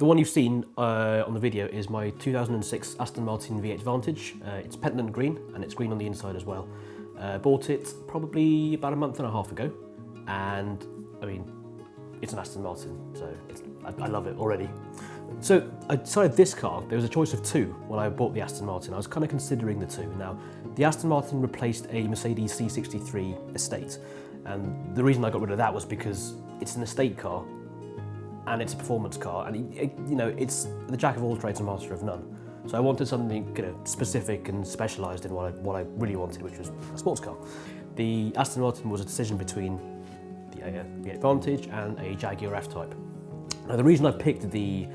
The one you've seen on the video is my 2006 Aston Martin V8 Vantage. It's pendant green and it's green on the inside as well. Bought it probably about a month and a half ago, and I mean, it's an Aston Martin, so I love it already. So I decided this car, there was a choice of two when I bought the Aston Martin. I was kind of considering the two. Now, the Aston Martin replaced a Mercedes C63 estate, and the reason I got rid of that was because it's an estate car and it's a performance car, and you know, it's the jack of all trades and master of none. So I wanted something, you know, specific and specialised in what I really wanted, which was a sports car. The Aston Martin was a decision between the V8 Vantage and a Jaguar F-Type. Now, the reason I picked the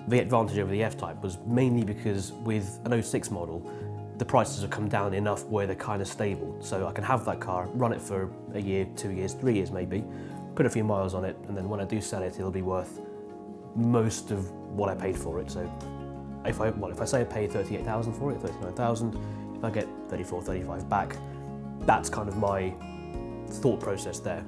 V8 Vantage over the F-Type was mainly because with an 06 model, the prices have come down enough where they're kind of stable. So I can have that car, run it for a year, 2 years, 3 years maybe, put a few miles on it, and then when I do sell it, it'll be worth most of what I paid for it. So if I say I paid 38,000 for it, 39,000, if I get 34, 35 back, that's kind of my thought process there.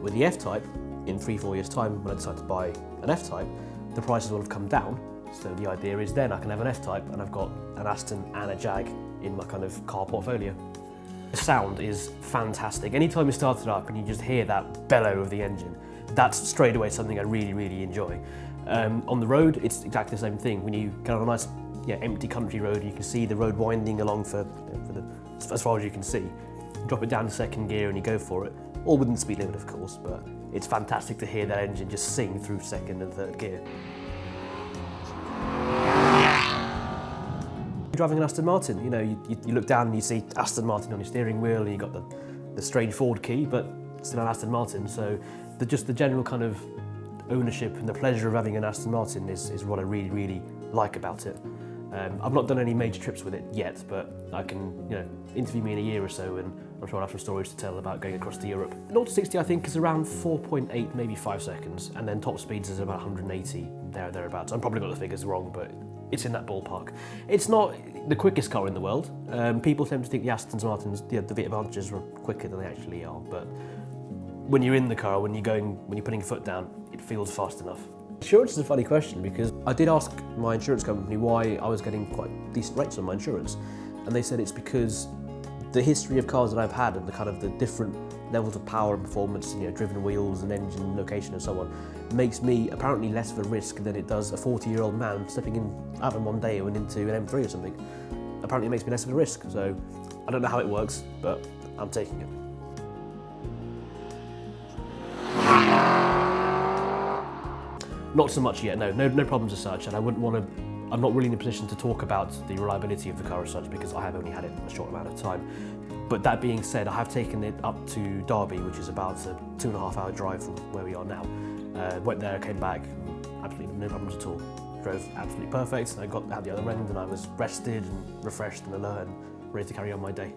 With the F-Type, in 3-4 years time, when I decide to buy an F-Type, the prices will have come down. So the idea is then I can have an F-Type and I've got an Aston and a Jag in my kind of car portfolio. The sound is fantastic. Anytime you start it up and you just hear that bellow of the engine, that's straight away something I really, really enjoy. On the road, it's exactly the same thing. When you get on a nice, empty country road, you can see the road winding along as far as you can see. You drop it down to second gear and you go for it, all within the speed limit, of course, but it's fantastic to hear that engine just sing through second and third gear. Driving an Aston Martin, you know, you look down and you see Aston Martin on your steering wheel, and you got the strange Ford key, but still an Aston Martin. So just the general kind of ownership and the pleasure of having an Aston Martin is what I really, really like about it. I've not done any major trips with it yet, but I can, interview me in a year or so, and I'm sure I'll have some stories to tell about going across to Europe. 0 to 60, I think, is around 4.8, maybe 5 seconds, and then top speeds is about 180, thereabouts. I'm probably got the figures wrong, but it's in that ballpark. It's not the quickest car in the world. People tend to think the Aston Martins, the V8 Vantages, are quicker than they actually are, but when you're in the car, when you're putting your foot down, it feels fast enough. Insurance is a funny question, because I did ask my insurance company why I was getting quite decent rates on my insurance, and they said it's because the history of cars that I've had and the different levels of power and performance, driven wheels and engine location and so on, makes me apparently less of a risk than it does a 40-year-old man stepping out on one day and into an M3 or something. Apparently it makes me less of a risk, so I don't know how it works, but I'm taking it. Not so much yet, no problems as such, and I'm not really in a position to talk about the reliability of the car as such, because I have only had it a short amount of time. But that being said, I have taken it up to Derby, which is about a 2.5-hour drive from where we are now. Went there, came back, absolutely no problems at all. Drove absolutely perfect, I got out the other end and I was rested and refreshed and alert and ready to carry on my day.